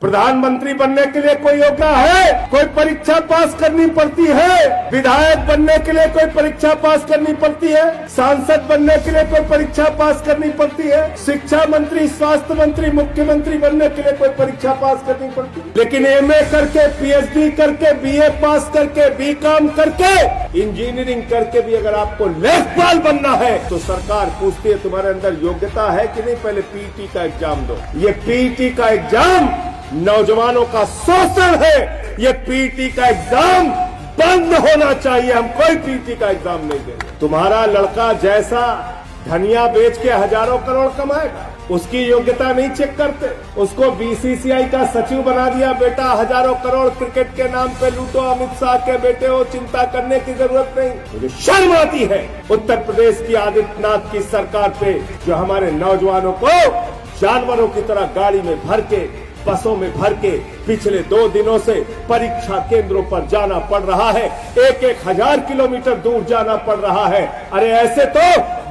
प्रधानमंत्री बनने के लिए कोई योग्यता है? कोई परीक्षा पास करनी पड़ती है? विधायक बनने के लिए कोई परीक्षा पास करनी पड़ती है? सांसद बनने के लिए कोई परीक्षा पास करनी पड़ती है? शिक्षा मंत्री, स्वास्थ्य मंत्री, मुख्यमंत्री बनने के लिए कोई परीक्षा पास करनी पड़ती है? लेकिन एमए करके, पीएचडी करके, बीए पास करके, बीकॉम करके, इंजीनियरिंग करके भी अगर आपको लेखपाल बनना है तो सरकार पूछती है तुम्हारे अंदर योग्यता है कि नहीं, पहले पीटी का एग्जाम दो। ये पीटी का एग्जाम नौजवानों का शोषण है। ये पीटी का एग्जाम बंद होना चाहिए। हम कोई पीटी का एग्जाम नहीं देंगे। तुम्हारा लड़का जैसा धनिया बेच के हजारों करोड़ कमाएगा, उसकी योग्यता नहीं चेक करते। उसको बीसीसीआई का सचिव बना दिया, बेटा हजारों करोड़ क्रिकेट के नाम पे लूटो, अमित शाह के बेटे हो, चिंता करने की जरूरत नहीं। मुझे शर्म आती है उत्तर प्रदेश की आदित्यनाथ की सरकार पे, जो हमारे नौजवानों को जानवरों की तरह गाड़ी में भर के, बसों में भर के पिछले 2 दिनों से परीक्षा केंद्रों पर जाना पड़ रहा है। 1-1 हजार किलोमीटर दूर जाना पड़ रहा है। अरे ऐसे तो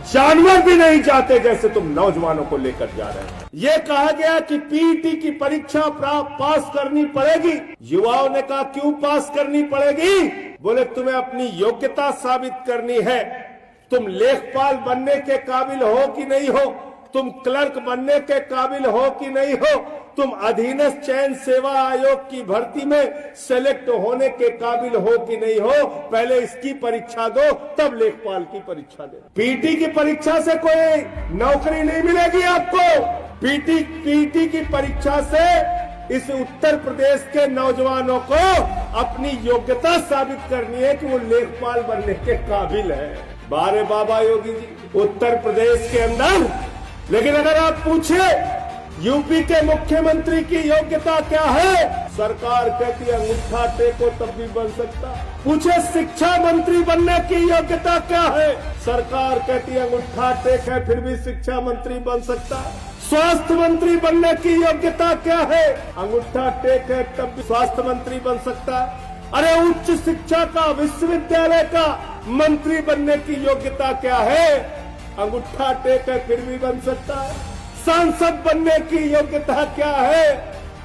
जानवर भी नहीं जाते जैसे तुम नौजवानों को लेकर जा रहे हैं। ये कहा गया कि पीटी की परीक्षा पास करनी पड़ेगी। युवाओं ने कहा क्यों पास करनी पड़ेगी? बोले तुम्हें अपनी योग्यता साबित करनी है। तुम लेखपाल बनने के काबिल हो कि नहीं हो, तुम क्लर्क बनने के काबिल हो कि नहीं हो, तुम अधीनस्थ चयन सेवा आयोग की भर्ती में सेलेक्ट होने के काबिल हो कि नहीं हो, पहले इसकी परीक्षा दो, तब लेखपाल की परीक्षा दे। पीटी की परीक्षा से कोई नौकरी नहीं मिलेगी आपको। पीटी की परीक्षा से इस उत्तर प्रदेश के नौजवानों को अपनी योग्यता साबित करनी है कि वो लेखपाल बनने के काबिल है। बारे बाबा योगी जी, उत्तर प्रदेश के अंदर, लेकिन अगर आप पूछे यूपी के मुख्यमंत्री की योग्यता क्या है, सरकार कहती है अंगूठा टेको तब भी बन सकता। पूछे शिक्षा मंत्री बनने की योग्यता क्या है, सरकार कहती है अंगूठा टेक है फिर भी शिक्षा मंत्री बन सकता। स्वास्थ्य मंत्री बनने की योग्यता क्या है, अंगूठा टेक है तब भी स्वास्थ्य मंत्री बन सकता। अरे उच्च शिक्षा का, विश्वविद्यालय का मंत्री बनने की योग्यता क्या है, अंगूठा टेक है फिर भी बन सकता है। सांसद बनने की योग्यता क्या है,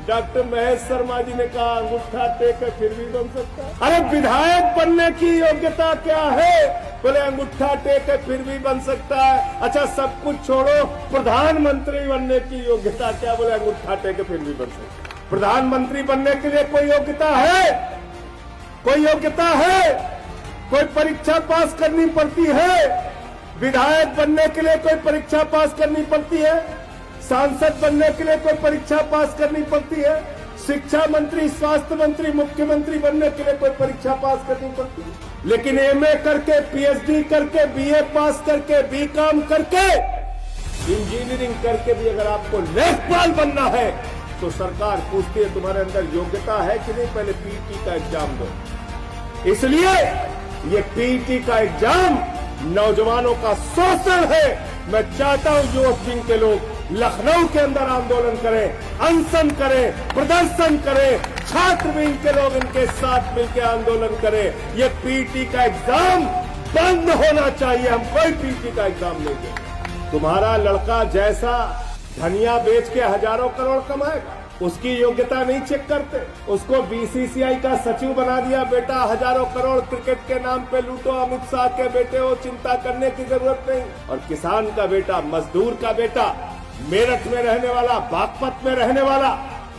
डॉक्टर महेश शर्मा जी ने कहा अंगूठा टेक है फिर भी बन सकता है। अरे विधायक बनने की योग्यता क्या है, बोले अंगूठा टेक है फिर भी बन सकता है। अच्छा सब कुछ छोड़ो, प्रधानमंत्री बनने की योग्यता क्या, बोले अंगूठा टेक है फिर भी बन सकता है। प्रधानमंत्री बनने के लिए कोई योग्यता है? कोई योग्यता है? कोई परीक्षा पास करनी पड़ती है? विधायक बनने के लिए कोई परीक्षा पास करनी पड़ती है? सांसद बनने के लिए कोई परीक्षा पास करनी पड़ती है? शिक्षा मंत्री, स्वास्थ्य मंत्री, मुख्यमंत्री बनने के लिए कोई परीक्षा पास करनी पड़ती है? लेकिन एमए करके, पीएचडी करके, बीए पास करके, बीकॉम करके, इंजीनियरिंग करके भी अगर आपको लेखपाल बनना है तो सरकार पूछती है तुम्हारे अंदर योग्यता है कि नहीं, पहले पीटी का एग्जाम दो। इसलिए ये पीटी का एग्जाम नौजवानों का शोषण है। मैं चाहता हूं युवक विंग के लोग लखनऊ के अंदर आंदोलन करें, अनशन करें, प्रदर्शन करें, छात्र विंग के लोग इनके साथ मिलकर आंदोलन करें। ये पीटी का एग्जाम बंद होना चाहिए। हम कोई पीटी का एग्जाम नहीं देंगे। तुम्हारा लड़का जैसा धनिया बेच के हजारों करोड़ कमाएगा, उसकी योग्यता नहीं चेक करते। उसको बीसीसीआई का सचिव बना दिया, बेटा हजारों करोड़ क्रिकेट के नाम पे लूटो, अमित शाह के बेटे हो, चिंता करने की जरूरत नहीं। और किसान का बेटा, मजदूर का बेटा, मेरठ में रहने वाला, बागपत में रहने वाला,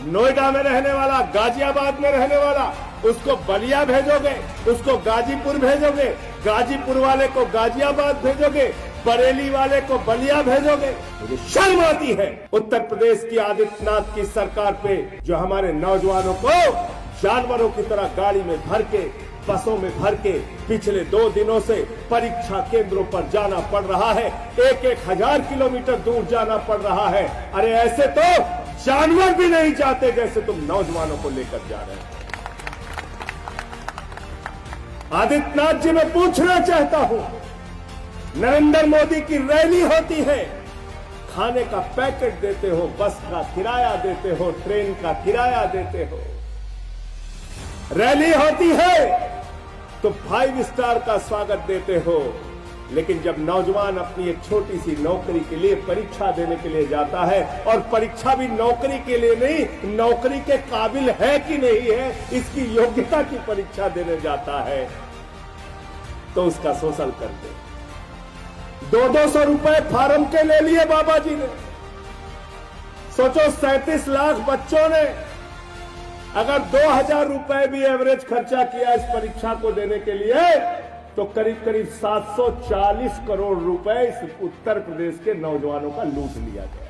नोएडा में रहने वाला, गाजियाबाद में रहने वाला, उसको बलिया भेजोगे, उसको गाजीपुर भेजोगे, गाजीपुर वाले को गाजियाबाद भेजोगे, बरेली वाले को बलिया भेजोगे। मुझे शर्म आती है उत्तर प्रदेश की आदित्यनाथ की सरकार पे, जो हमारे नौजवानों को जानवरों की तरह गाड़ी में भर के, बसों में भर के पिछले 2 दिनों से परीक्षा केंद्रों पर जाना पड़ रहा है। 1-1 हजार किलोमीटर दूर जाना पड़ रहा है। अरे ऐसे तो जानवर भी नहीं जाते जैसे तुम नौजवानों को लेकर जा रहे हैं। आदित्यनाथ जी, मैं पूछना चाहता हूं, नरेंद्र मोदी की रैली होती है, खाने का पैकेट देते हो, बस का किराया देते हो, ट्रेन का किराया देते हो। रैली होती है तो 5 स्टार का स्वागत देते हो, लेकिन जब नौजवान अपनी एक छोटी सी नौकरी के लिए परीक्षा देने के लिए जाता है, और परीक्षा भी नौकरी के लिए नहीं, नौकरी के काबिल है कि नहीं है इसकी योग्यता की परीक्षा देने जाता है, तो उसका शोषण करते। 200 रुपए फार्म के ले लिए बाबा जी ने। सोचो 37 लाख बच्चों ने अगर 2000 रुपए भी एवरेज खर्चा किया इस परीक्षा को देने के लिए, तो करीब करीब 740 करोड़ रुपए इस उत्तर प्रदेश के नौजवानों का लूट लिया गया।